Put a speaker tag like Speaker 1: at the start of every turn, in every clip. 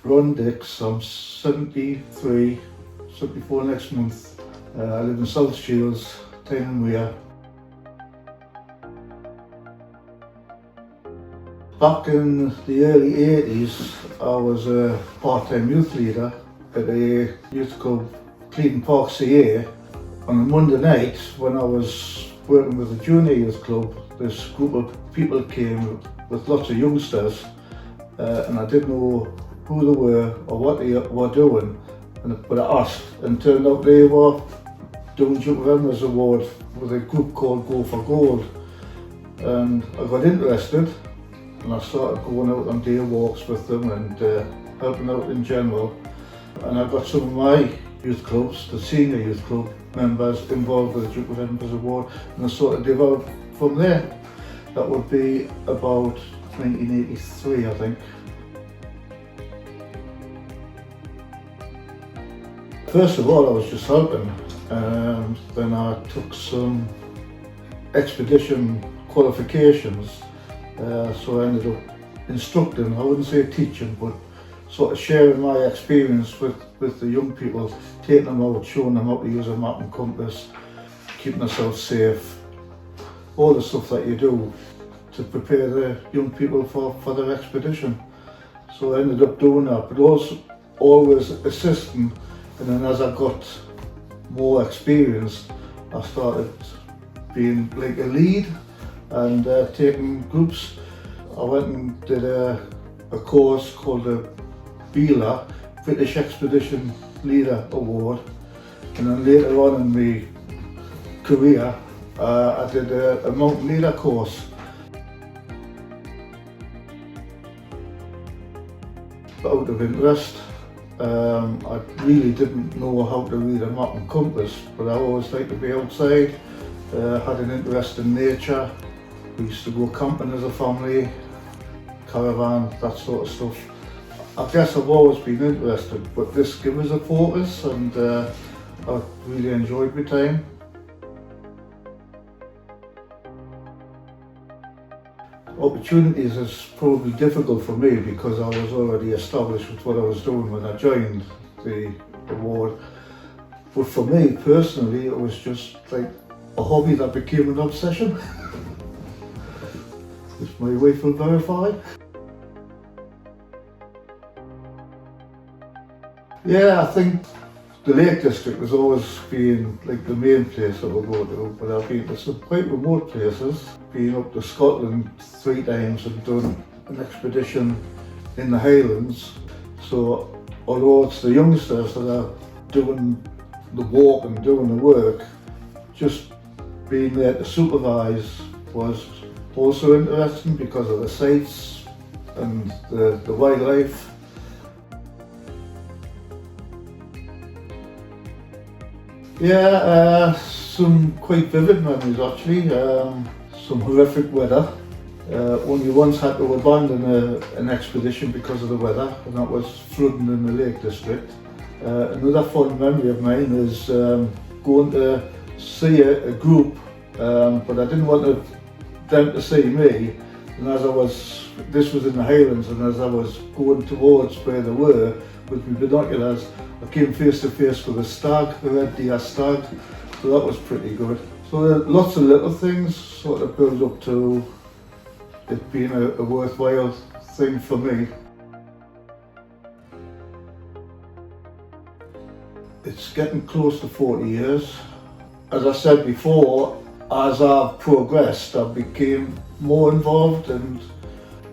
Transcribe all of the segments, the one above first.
Speaker 1: Ron Dix, I'm 74 next month. I live in South Shields, Weir. Back in the early 80s, I was a part-time youth leader at a youth club, Clean Park CA. On a Monday night, when I was working with the junior youth club, this group of people came with lots of youngsters, and I didn't know who they were or what they were doing, but I asked, and turned out they were doing Duke of Edinburgh's award with a group called Go for Gold. And I got interested, and I started going out on day walks with them and helping out in general. And I got some of my youth clubs, the senior youth club members, involved with the Duke of Edinburgh's award, and I sort of developed from there. That would be about 1983, I think. First of all, I was just helping, and then I took some expedition qualifications, so I ended up instructing. I wouldn't say teaching, but sort of sharing my experience with the young people, taking them out, showing them how to use a map and compass, keeping themselves safe, all the stuff that you do to prepare the young people for their expedition. So I ended up doing that, but also always assisting. And then as I got more experience, I started being like a lead and taking groups. I went and did a course called the BELA, British Expedition Leader Award. And then later on in my career, I did a mountain leader course. Out of interest, I really didn't know how to read a map and compass, but I always liked to be outside, had an interest in nature. We used to go camping as a family, caravan, that sort of stuff. I guess I've always been interested, but this gave us a focus, and I really enjoyed my time. Opportunities is probably difficult for me because I was already established with what I was doing when I joined the award. But for me personally, it was just like a hobby that became an obsession. Which my wife will verify. Yeah, I think the Lake District has always been like the main place that we'll go to, but I've been to some quite remote places. Been up to Scotland 3 times and done an expedition in the Highlands. So although it's the youngsters that are doing the walk and doing the work, just being there to supervise was also interesting because of the sights and the wildlife. Yeah, some quite vivid memories actually. Some horrific weather. Only once had to abandon an expedition because of the weather, and that was flooding in the Lake District. Another fond memory of mine is going to see a group, but I didn't want them to see me. And this was in the Highlands, and as I was going towards where they were with my binoculars, I came face to face with a stag, a red deer stag, so that was pretty good. So lots of little things sort of build up to it being a worthwhile thing for me. It's getting close to 40 years. As I said before, as I've progressed, I became more involved and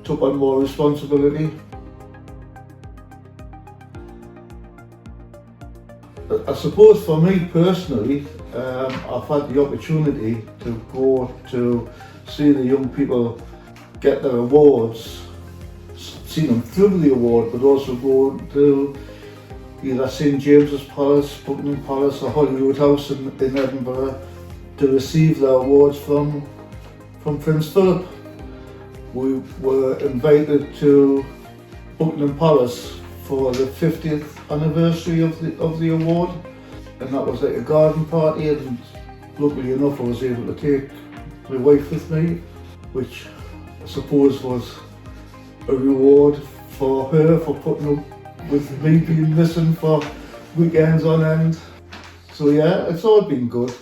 Speaker 1: took on more responsibility. I suppose for me personally, I've had the opportunity to go to see the young people get their awards, see them through the award, but also go to either St James's Palace, Buckingham Palace or Holyrood House in Edinburgh to receive their awards from Prince Philip. We were invited to Buckingham Palace for the 50th anniversary of the award, and that was like a garden party, and luckily enough I was able to take my wife with me, which I suppose was a reward for her for putting up with me being missing for weekends on end. So yeah, it's all been good.